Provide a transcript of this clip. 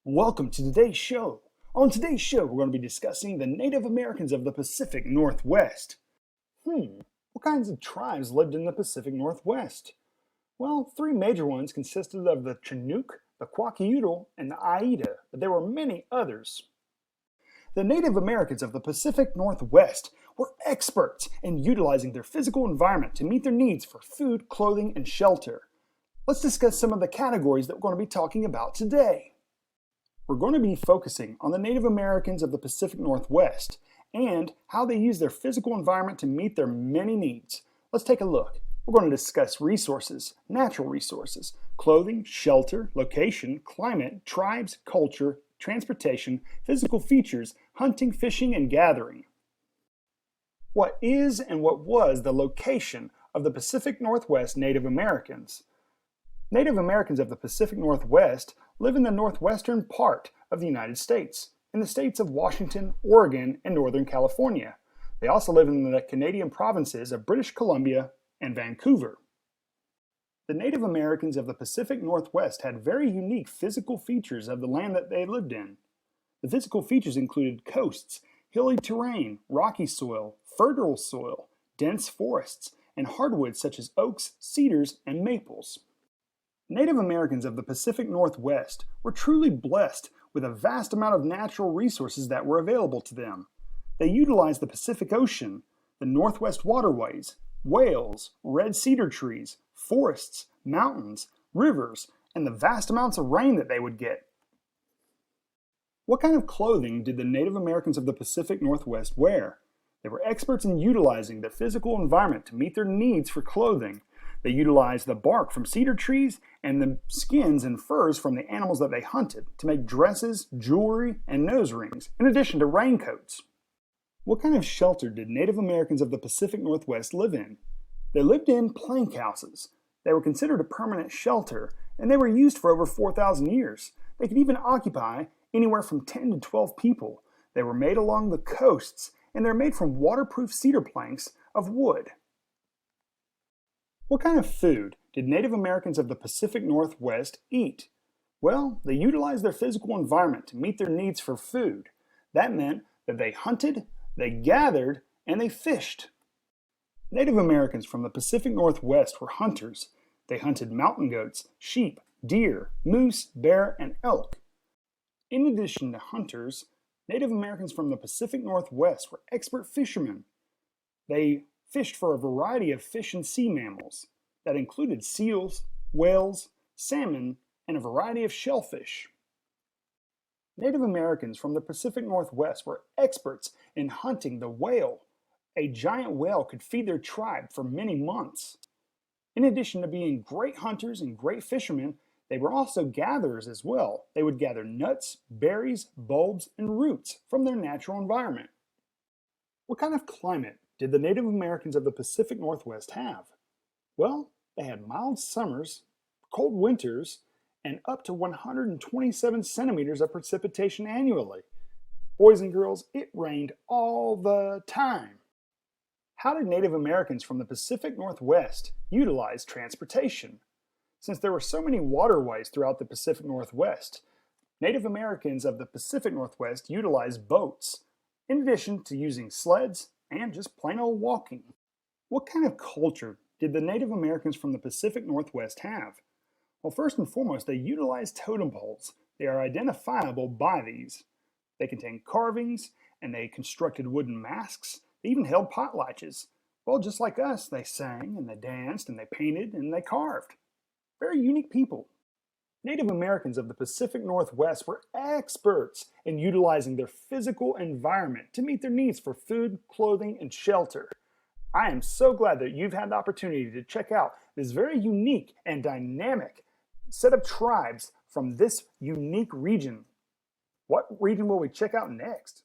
Welcome to today's show. On today's show, we're going to be discussing the Native Americans of the Pacific Northwest. What kinds of tribes lived in the Pacific Northwest? Well, three major ones consisted of the Chinook, the Kwakiutl, and the Aida, but there were many others. The Native Americans of the Pacific Northwest were experts in utilizing their physical environment to meet their needs for food, clothing, and shelter. Let's discuss some of the categories that we're going to be talking about today. We're going to be focusing on the Native Americans of the Pacific Northwest and how they use their physical environment to meet their many needs. Let's take a look. We're going to discuss resources, natural resources, clothing, shelter, location, climate, tribes, culture, transportation, physical features, hunting, fishing, and gathering. What is and what was the location of the Pacific Northwest Native Americans? Native Americans of the Pacific Northwest live in the northwestern part of the United States, in the states of Washington, Oregon, and Northern California. They also live in the Canadian provinces of British Columbia and Vancouver. The Native Americans of the Pacific Northwest had very unique physical features of the land that they lived in. The physical features included coasts, hilly terrain, rocky soil, fertile soil, dense forests, and hardwoods such as oaks, cedars, and maples. Native Americans of the Pacific Northwest were truly blessed with a vast amount of natural resources that were available to them. They utilized the Pacific Ocean, the Northwest waterways, whales, red cedar trees, forests, mountains, rivers, and the vast amounts of rain that they would get. What kind of clothing did the Native Americans of the Pacific Northwest wear? They were experts in utilizing the physical environment to meet their needs for clothing. They utilized the bark from cedar trees and the skins and furs from the animals that they hunted to make dresses, jewelry, and nose rings, in addition to raincoats. What kind of shelter did Native Americans of the Pacific Northwest live in? They lived in plank houses. They were considered a permanent shelter, and they were used for over 4,000 years. They could even occupy anywhere from 10 to 12 people. They were made along the coasts, and they're made from waterproof cedar planks of wood. What kind of food did Native Americans of the Pacific Northwest eat? Well, they utilized their physical environment to meet their needs for food. That meant that they hunted, they gathered, and they fished. Native Americans from the Pacific Northwest were hunters. They hunted mountain goats, sheep, deer, moose, bear, and elk. In addition to hunters, Native Americans from the Pacific Northwest were expert fishermen. They fished for a variety of fish and sea mammals that included seals, whales, salmon, and a variety of shellfish. Native Americans from the Pacific Northwest were experts in hunting the whale. A giant whale could feed their tribe for many months. In addition to being great hunters and great fishermen, they were also gatherers as well. They would gather nuts, berries, bulbs, and roots from their natural environment. What kind of climate did the Native Americans of the Pacific Northwest have? Well, they had mild summers, cold winters, and up to 127 centimeters of precipitation annually. Boys and girls, it rained all the time. How did Native Americans from the Pacific Northwest utilize transportation? Since there were so many waterways throughout the Pacific Northwest, Native Americans of the Pacific Northwest utilized boats, in addition to using sleds and just plain old walking. What kind of culture did the Native Americans from the Pacific Northwest have? Well, first and foremost, they utilized totem poles. They are identifiable by these. They contain carvings, and they constructed wooden masks. They even held potlatches. Well, just like us, they sang, and they danced, and they painted, and they carved. Very unique people. Native Americans of the Pacific Northwest were experts in utilizing their physical environment to meet their needs for food, clothing, and shelter. I am so glad that you've had the opportunity to check out this very unique and dynamic set of tribes from this unique region. What region will we check out next?